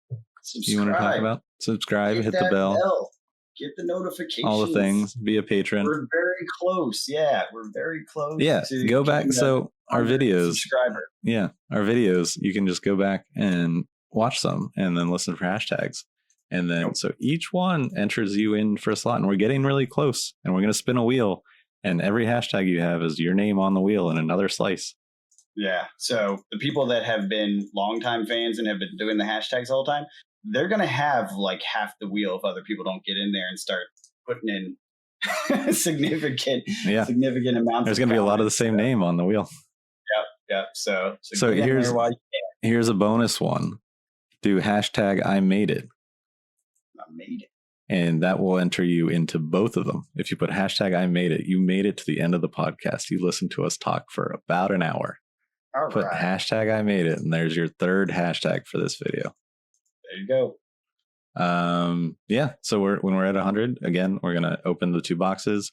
you want to talk about. Subscribe, hit the bell, get the notifications, all the things. Be a patron. We're very close. Yeah, we're very close. Yeah, go back. So our videos, subscriber. Yeah, our videos. You can just go back and watch some and then listen for hashtags. And then so each one enters you in for a slot, and we're getting really close, and we're going to spin a wheel, and every hashtag you have is your name on the wheel in another slice. Yeah. So the people that have been longtime fans and have been doing the hashtags all the time, they're going to have like half the wheel if other people don't get in there and start putting in significant amounts. There's going to be a lot of the same name on the wheel. Yep. So here's a bonus one. Do hashtag I made it. I made it. And that will enter you into both of them. If you put hashtag I made it, you made it to the end of the podcast. You listened to us talk for about an hour. Put hashtag I made it, and there's your third hashtag for this video. There you go. Yeah. So when we're at 100, again, we're gonna open the 2 boxes,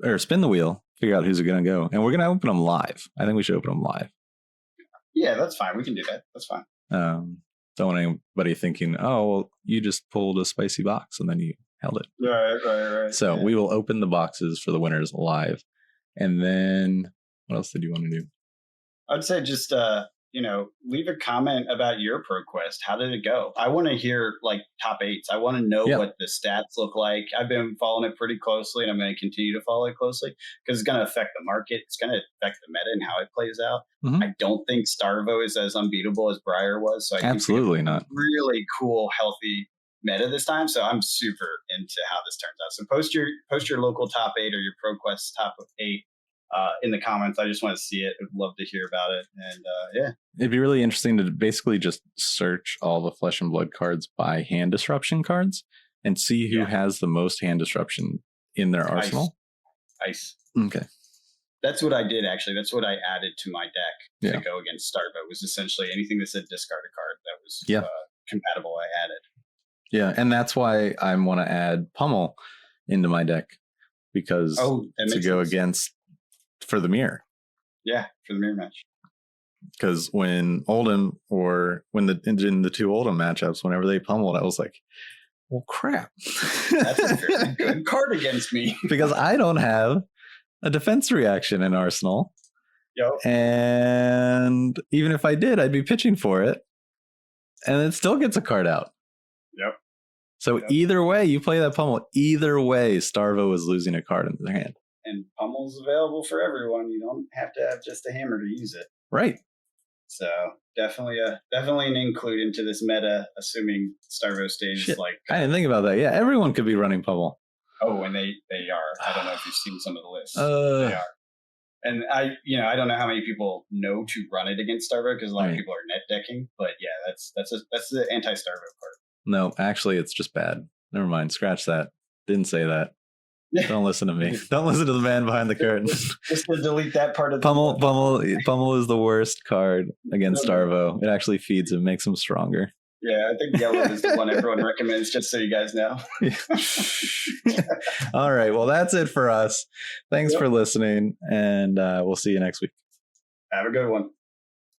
or spin the wheel, figure out who's gonna go, and we're gonna open them live. I think we should open them live. Yeah, that's fine. We can do that. That's fine. Don't want anybody thinking, oh, well, you just pulled a spicy box and then you held it. Right. So we will open the boxes for the winners live. And then what else did you want to do? I'd say just, leave a comment about your ProQuest. How did it go? I want to hear like top 8s. I want to know what the stats look like. I've been following it pretty closely, and I'm going to continue to follow it closely because it's going to affect the market. It's going to affect the meta and how it plays out. Mm-hmm. I don't think Starvo is as unbeatable as Briar was. So I absolutely not. Really cool, healthy meta this time. So I'm super into how this turns out. So post your local top 8 or your ProQuest top 8. In the comments. I just want to see it. I'd love to hear about it. And it'd be really interesting to basically just search all the Flesh and Blood cards by hand disruption cards and see who has the most hand disruption in their arsenal. Ice. Okay. That's what I did, actually. That's what I added to my deck to go against Starvo. Was essentially anything that said discard a card that was compatible, I added. Yeah, and that's why I want to add Pummel into my deck, because to go against for the mirror. Yeah, for the mirror match. Because when Oldham, or when in the 2 Oldham matchups, whenever they pummeled, I was like, well, crap. That's a very good card against me. Because I don't have a defense reaction in Arsenal. Yep. And even if I did, I'd be pitching for it. And it still gets a card out. Yep. So either way, you play that pummel, either way, Starvo is losing a card in their hand. And Pummel's available for everyone. You don't have to have just a hammer to use it. Right. So definitely an include into this meta, assuming Starvo stays like. I didn't think about that. Yeah, everyone could be running Pummel. Oh, and they are. I don't know if you've seen some of the lists. They are. And I don't know how many people know to run it against Starvo, because a lot of people are net decking. But yeah, that's the anti-Starvo part. No, actually, it's just bad. Never mind. Scratch that. Didn't say that. Don't listen to me. Don't listen to the man behind the curtain. Just to delete that part of Pummel is the worst card against Starvo. It actually feeds him, makes him stronger. Yeah, I think yellow is the one everyone recommends, just so you guys know. All right. Well, that's it for us. Thanks for listening, and we'll see you next week. Have a good one.